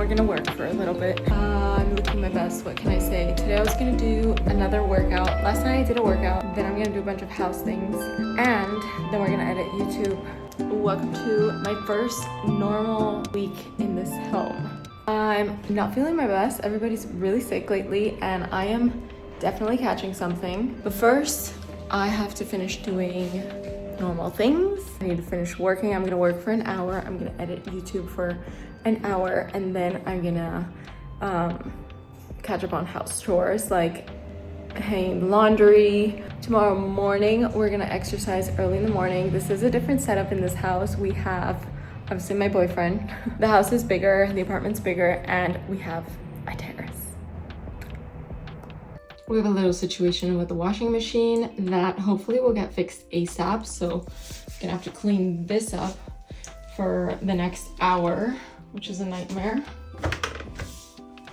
we're gonna work for a little bit. I'm looking my best, what can I say? Today I was gonna do another workout. Last night I did a workout, then I'm gonna do a bunch of house things, and then we're gonna edit YouTube. Welcome to my first normal week in this home. I'm not feeling my best. Everybody's really sick lately, and I am definitely catching something. But first, I have to finish doing normal things. I need to finish working. I'm gonna work for an hour. I'm gonna edit YouTube for an hour, and then I'm gonna catch up on house chores like hanging laundry. Tomorrow morning, we're gonna exercise early in the morning. This is a different setup in this house. We have, obviously, my boyfriend. The house is bigger, the apartment's bigger, and we have a terrace. We have a little situation with the washing machine that hopefully will get fixed ASAP. So I'm gonna have to clean this up for the next hour, which is a nightmare.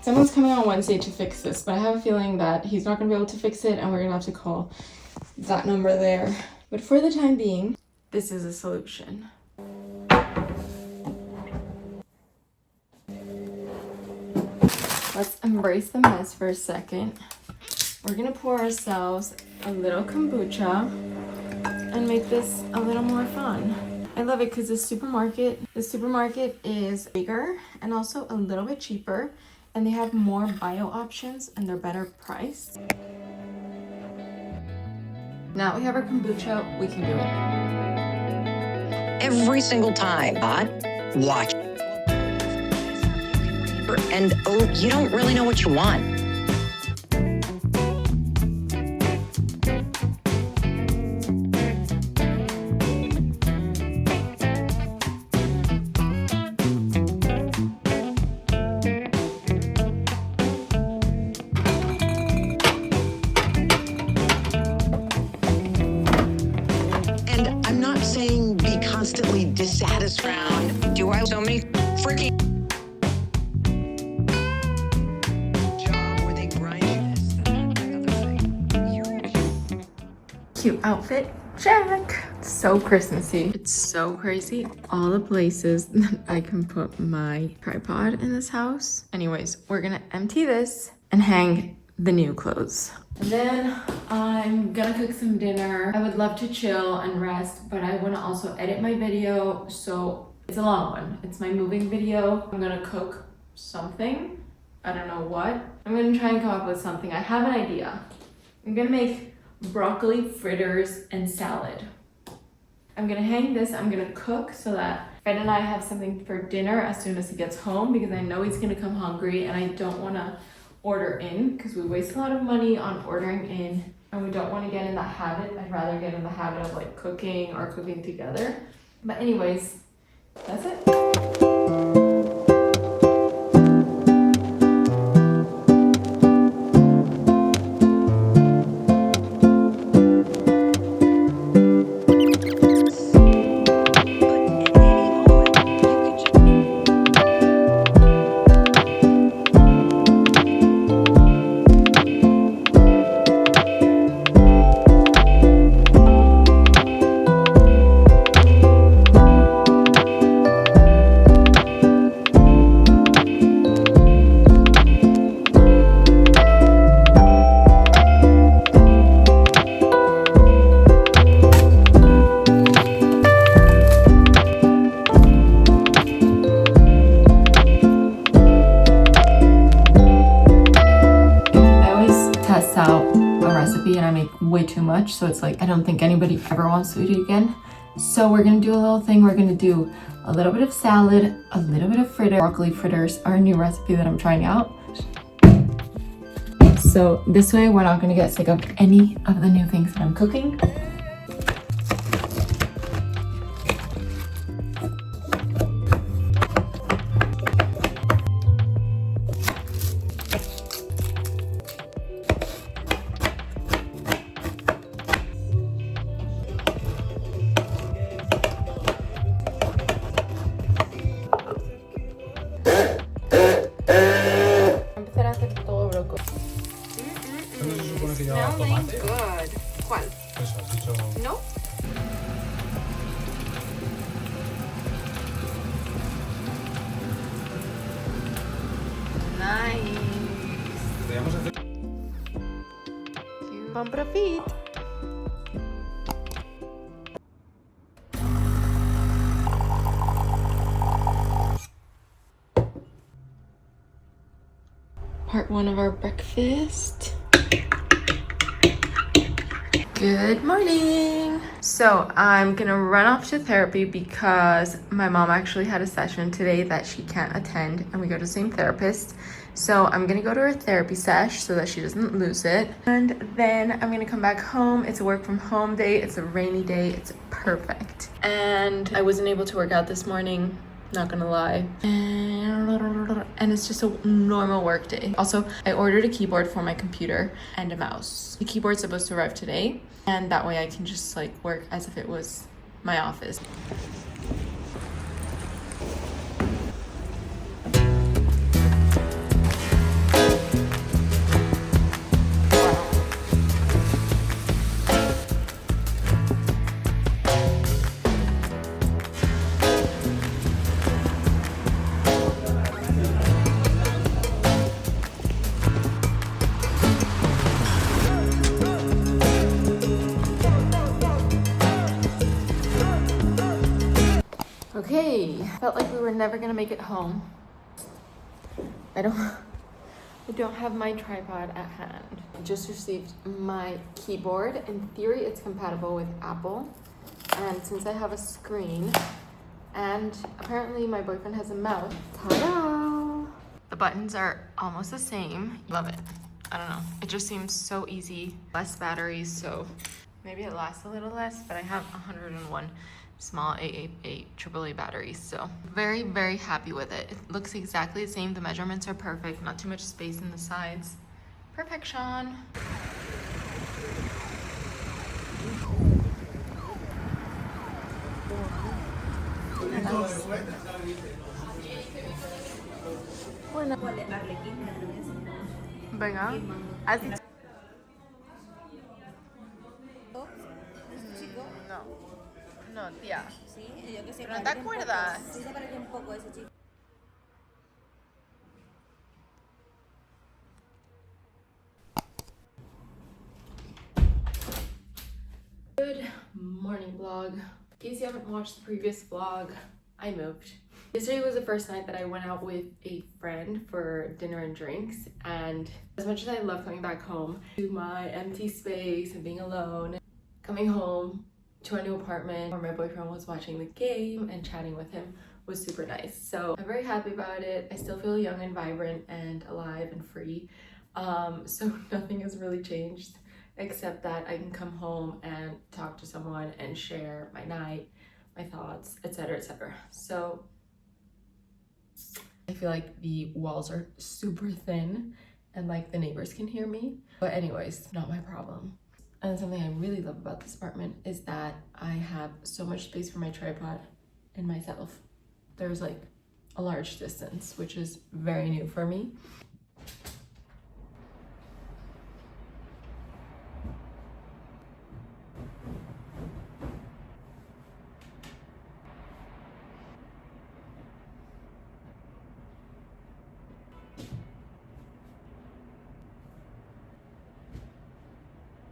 Someone's coming on Wednesday to fix this, but I have a feeling that he's not gonna be able to fix it and we're gonna have to call that number there. But for the time being, this is a solution. Let's embrace the mess for a second. We're gonna pour ourselves a little kombucha and make this a little more fun. I love it because the supermarket is bigger and also a little bit cheaper, and they have more bio options and they're better priced. Now we have our kombucha, we can do it. Every single time, watch. And oh, you don't really know what you want. And I'm not saying be constantly dissatisfied. Do I have so many freaking Cute outfit, check. So Christmassy. It's so crazy. All the places that I can put my tripod in this house. Anyways, we're gonna empty this and hang the new clothes. And then I'm gonna cook some dinner. I would love to chill and rest, but I wanna also edit my video, so it's a long one. It's my moving video. I'm gonna cook something. I don't know what. I'm gonna try and come up with something. I have an idea. I'm gonna make broccoli fritters and salad. I'm gonna hang this, I'm gonna cook so that Fred and I have something for dinner as soon as he gets home, because I know he's gonna come hungry and I don't wanna order in because we waste a lot of money on ordering in and we don't wanna get in that habit. I'd rather get in the habit of like cooking or cooking together. But anyways, that's it. And I make way too much, so it's like I don't think anybody ever wants to eat it again. So we're gonna do a little thing. We're gonna do a little bit of salad, a little bit of fritter. Broccoli fritters are a new recipe that I'm trying out. So this way we're not gonna get sick of any of the new things that I'm cooking. ¿No se supone que llevaba tomate? Good. ¿Cuál? Eso. Nice. Compra feet. Part one of our breakfast. Good morning. So I'm gonna run off to therapy because my mom actually had a session today that she can't attend, and we go to the same therapist. So I'm gonna go to her therapy sesh so that she doesn't lose it. And then I'm gonna come back home. It's a work from home day. It's a rainy day. It's perfect. And I wasn't able to work out this morning, not gonna lie. And it's just a normal work day. Also, I ordered a keyboard for my computer and a mouse. The keyboard's supposed to arrive today, and that way I can just like work as if it was my office. Okay, felt like we were never gonna make it home. I don't have my tripod at hand. I just received my keyboard. In theory, it's compatible with Apple. And since I have a screen, and apparently my boyfriend has a mouse, ta-da! The buttons are almost the same. Love it. I don't know. It just seems so easy. Less batteries, so maybe it lasts a little less, but I have 101 small AAA batteries, so very, very happy with it. It looks exactly the same. The measurements are perfect. Not too much space in the sides. Perfection. Venga. Así. No, tía. Sí, yo que sé. ¿No te acuerdas? Sí, se parece un poco a ese chico. Good morning vlog. In case you haven't watched the previous vlog, I moved. Yesterday was the first night that I went out with a friend for dinner and drinks, and as much as I love coming back home to my empty space and being alone, coming home to a new apartment where my boyfriend was watching the game and chatting with him was super nice. So I'm very happy about it. I still feel young and vibrant and alive and free. So nothing has really changed except that I can come home and talk to someone and share my night, my thoughts, etc., etc. So I feel like the walls are super thin and like the neighbors can hear me. But anyways, not my problem. And something I really love about this apartment is that I have so much space for my tripod and myself. There's like a large distance, which is very new for me.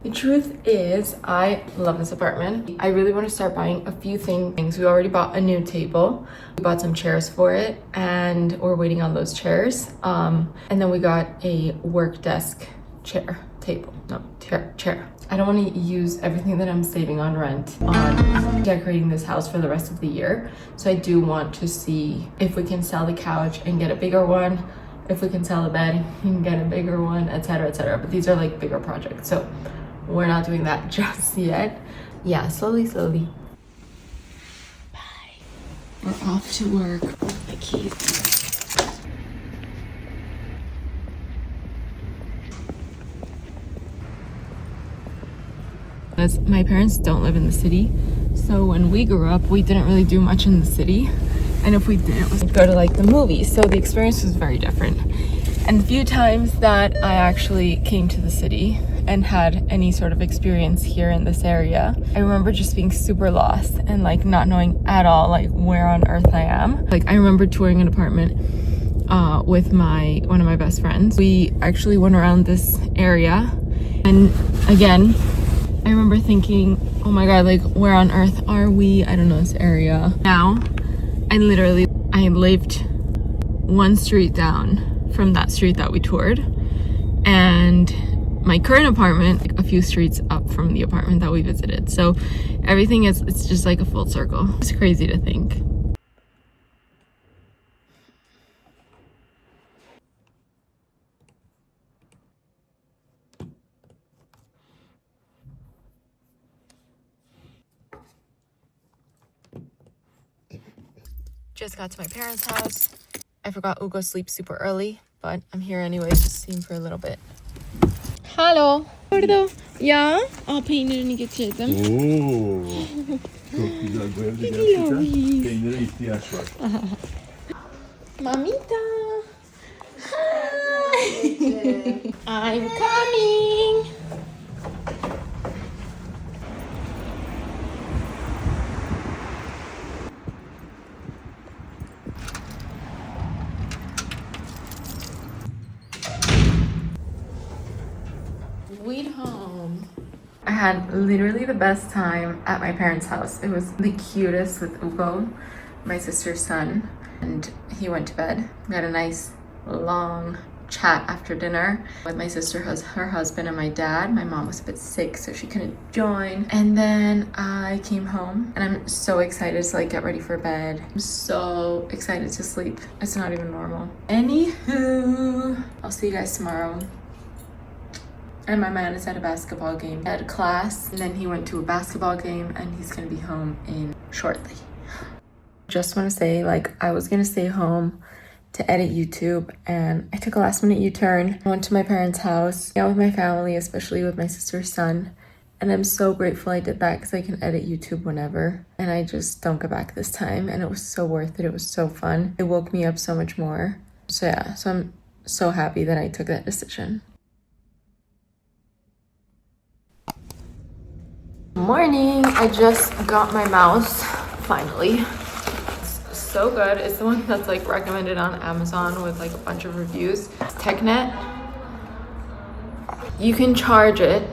The truth is, I love this apartment. I really want to start buying a few things. We already bought a new table. We bought some chairs for it, and we're waiting on those chairs. And then we got a work desk chair. I don't want to use everything that I'm saving on rent on decorating this house for the rest of the year. So I do want to see if we can sell the couch and get a bigger one. If we can sell the bed and get a bigger one, etc., etc. But these are like bigger projects, so we're not doing that just yet. Yeah, slowly. Bye. We're off to work with my keys. As my parents don't live in the city, so when we grew up, we didn't really do much in the city. And if we did, it was go to like the movies. So the experience was very different. And the few times that I actually came to the city and had any sort of experience here in this area, I remember just being super lost and like not knowing at all like where on earth I am. Like I remember touring an apartment with one of my best friends. We actually went around this area, and again, I remember thinking, oh my god, like where on earth are we? I don't know this area. Now, I lived one street down from that street that we toured, and my current apartment like, a few streets up from the apartment that we visited. So everything it's just like a full circle. It's crazy to think. Just got to my parents' house. I forgot Ugo sleeps super early, but I'm here anyway, just seeing for a little bit. Hallo. Orada. Ya. Peynirini getirdim. Oo. Çok güzel. Bu evde gerçekten peynire ihtiyaç var. Mamita. Hi. I'm coming. Sweet home. I had literally the best time at my parents' house. It was the cutest with Ugo, my sister's son, and he went to bed. We had a nice long chat after dinner with my sister, her husband, and my dad. My mom was a bit sick, so she couldn't join. And then I came home, and I'm so excited to like get ready for bed. I'm so excited to sleep. It's not even normal. Anywho, I'll see you guys tomorrow. And my man is at a basketball game. He had class, and then he went to a basketball game, and he's gonna be home in shortly. Just want to say, like, I was gonna stay home to edit YouTube, and I took a last minute U-turn. I went to my parents' house, out with my family, especially with my sister's son. And I'm so grateful I did that because I can edit YouTube whenever. And I just don't go back this time, and it was so worth it. It was so fun. It woke me up so much more. So yeah, so I'm so happy that I took that decision. Morning. I just got my mouse finally. It's so good. It's the one that's like recommended on Amazon with like a bunch of reviews. TechNet. You can charge it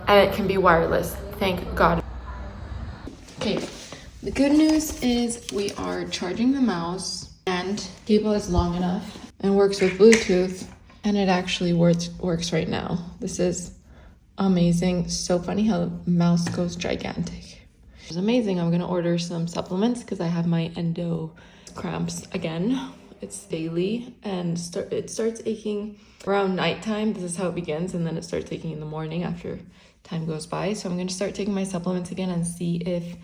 and it can be wireless. Thank God. Okay, the good news is we are charging the mouse and cable is long enough and works with Bluetooth, and it actually works right now. This is amazing. So funny how the mouse goes gigantic. It's amazing. I'm gonna order some supplements because I have my endo cramps again. It's daily, and it starts aching around nighttime. This is how it begins, and then it starts aching in the morning after time goes by. So I'm gonna start taking my supplements again and see if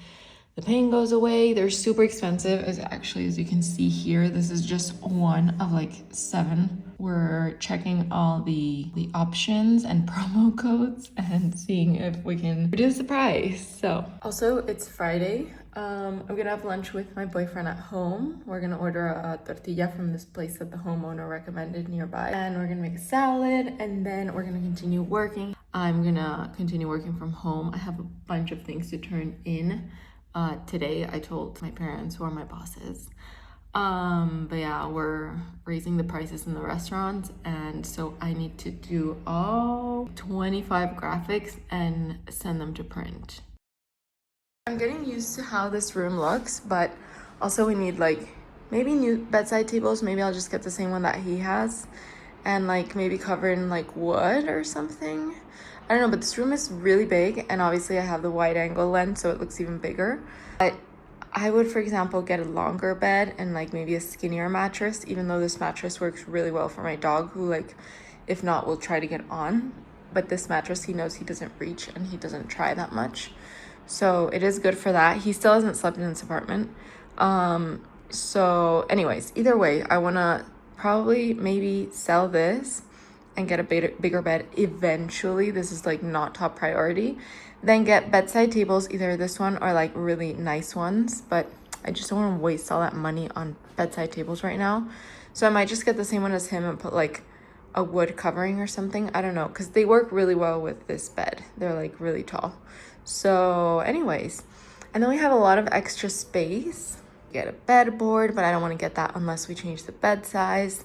the pain goes away. They're super expensive, as you can see here. This is just one of like 7. We're checking all the options and promo codes and seeing if we can reduce the price. So also, it's Friday. I'm gonna have lunch with my boyfriend at home. We're gonna order a tortilla from this place that the homeowner recommended nearby, and we're gonna make a salad, and then we're gonna continue working. I'm gonna continue working from home. I have a bunch of things to turn in today. I told my parents, who are my bosses. But yeah, we're raising the prices in the restaurants, and so I need to do all 25 graphics and send them to print. I'm getting used to how this room looks, but also we need like maybe new bedside tables. Maybe I'll just get the same one that he has, and like maybe cover in like wood or something. I don't know, but this room is really big, and obviously I have the wide angle lens, so it looks even bigger. But I would, for example, get a longer bed and like maybe a skinnier mattress, even though this mattress works really well for my dog, who like, if not, will try to get on. But this mattress, he knows he doesn't reach and he doesn't try that much. So it is good for that. He still hasn't slept in this apartment. So anyways, either way, I want to probably maybe sell this and get a bigger bed eventually. This is like not top priority. Then get bedside tables, either this one or like really nice ones, but I just don't want to waste all that money on bedside tables right now. So I might just get the same one as him and put like a wood covering or something. I don't know, because they work really well with this bed. They're like really tall. So anyways, and then we have a lot of extra space. get a bed board, but I don't want to get that unless we change the bed size.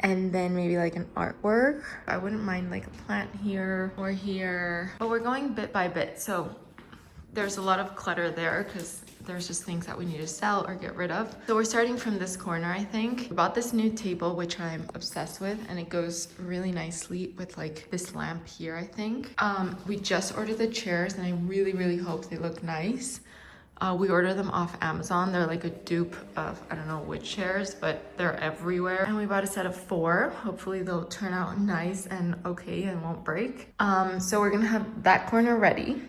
And then maybe like an artwork. I wouldn't mind like a plant here or here, but we're going bit by bit. So there's a lot of clutter there because there's just things that we need to sell or get rid of. So we're starting from this corner, I think. We bought this new table, which I'm obsessed with, and it goes really nicely with like this lamp here, I think. We just ordered the chairs and I really, really hope they look nice. We ordered them off Amazon. They're like a dupe of, I don't know which chairs, but they're everywhere. And we bought a set of 4. Hopefully they'll turn out nice and okay and won't break. So we're gonna have that corner ready.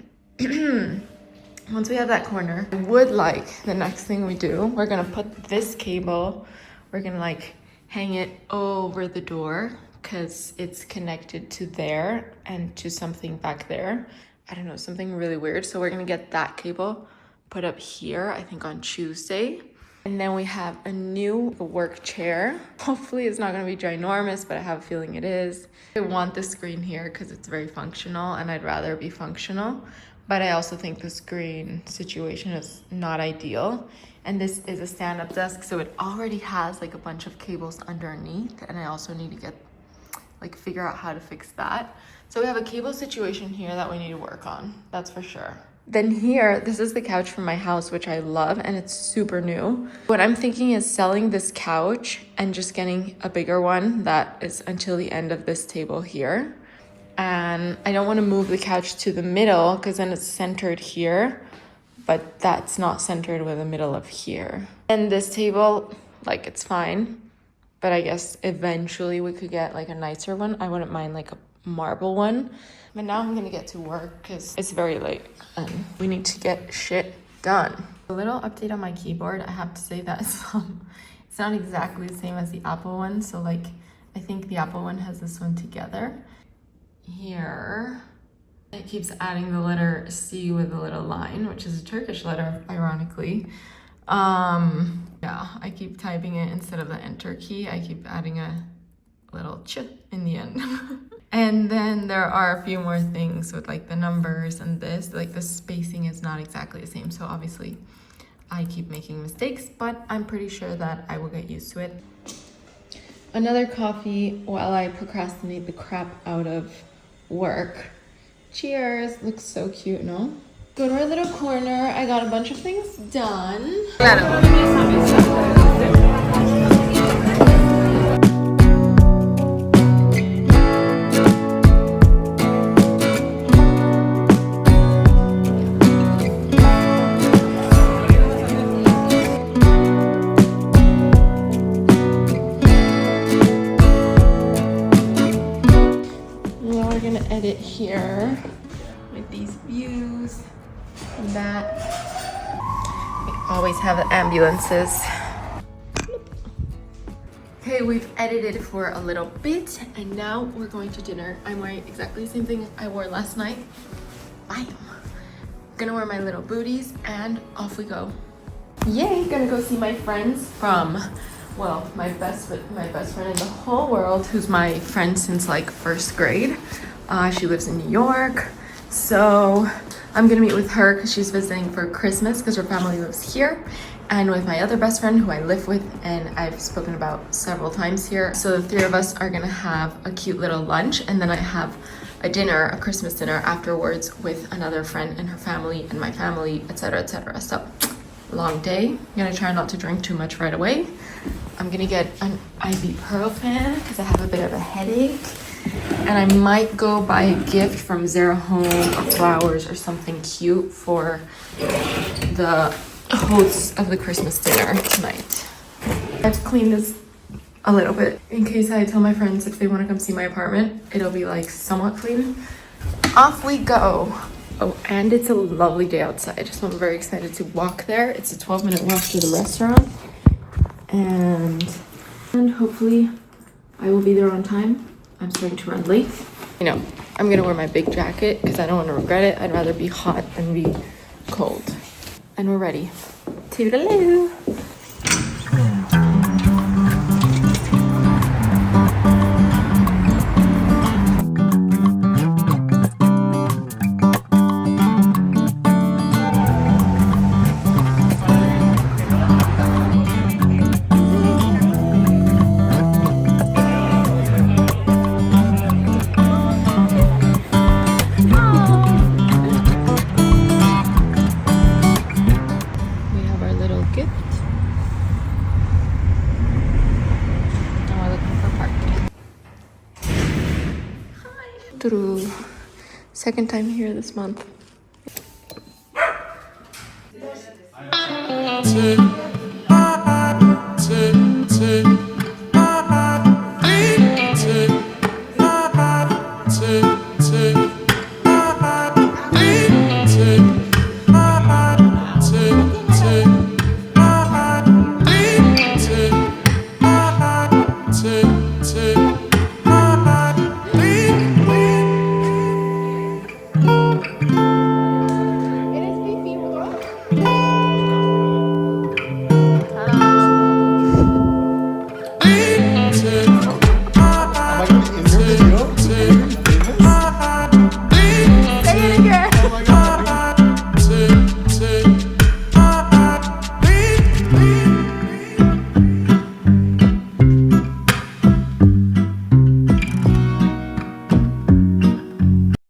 Once we have that corner, I would like the next thing we do, we're gonna put this cable, we're gonna like hang it over the door because it's connected to there and to something back there. I don't know, something really weird. So we're gonna get that cable put up here, I think on Tuesday. And then we have a new work chair. Hopefully it's not gonna be ginormous, but I have a feeling it is. I want the screen here because it's very functional and I'd rather be functional. But I also think the screen situation is not ideal. And this is a stand-up desk, so it already has like a bunch of cables underneath. And I also need to figure out how to fix that. So we have a cable situation here that we need to work on, that's for sure. Then here, this is the couch from my house, which I love, and it's super new. What I'm thinking is selling this couch and just getting a bigger one that is until the end of this table here. And I don't want to move the couch to the middle because then it's centered here, but that's not centered with the middle of here. And this table, like it's fine, but I guess eventually we could get like a nicer one. I wouldn't mind like a marble one. But now I'm gonna get to work because it's very late and we need to get shit done. A little update on my keyboard. I have to say that it's not exactly the same as the Apple one. So like, I think the Apple one has this one together. Here, it keeps adding the letter C with a little line, which is a Turkish letter, ironically. Yeah, I keep typing it instead of the enter key. I keep adding a little ch in the end. And then there are a few more things with like the numbers and this, like the spacing is not exactly the same. So obviously I keep making mistakes, but I'm pretty sure that I will get used to it. Another coffee while I procrastinate the crap out of work. Cheers, looks so cute, no? Go to our little corner. I got a bunch of things done. Edit here with these views and that. We always have the ambulances. Okay, we've edited for a little bit and now we're going to dinner. I'm wearing exactly the same thing I wore last night. Bam! Gonna wear my little booties and off we go. Yay! Gonna go see my friends from, well, my best friend in the whole world, who's my friend since like first grade. She lives in New York, so I'm gonna meet with her because she's visiting for Christmas because her family lives here, and with my other best friend who I live with and I've spoken about several times here. So the 3 of us are gonna have a cute little lunch, and then I have a dinner, a Christmas dinner afterwards with another friend and her family and my family, etc., etc. So long day. I'm gonna try not to drink too much right away. I'm gonna get an ibuprofen because I have a bit of a headache. And I might go buy a gift from Zara Home or flowers or something cute for the hosts of the Christmas dinner tonight. I have to clean this a little bit in case I tell my friends if they want to come see my apartment. It'll be like somewhat clean. Off we go. Oh, and it's a lovely day outside, so I'm very excited to walk there. It's a 12-minute walk to the restaurant, and hopefully I will be there on time. I'm starting to run late. You know, I'm gonna wear my big jacket because I don't want to regret it. I'd rather be hot than be cold. And we're ready. Toodaloo! through. Second time here this month. Take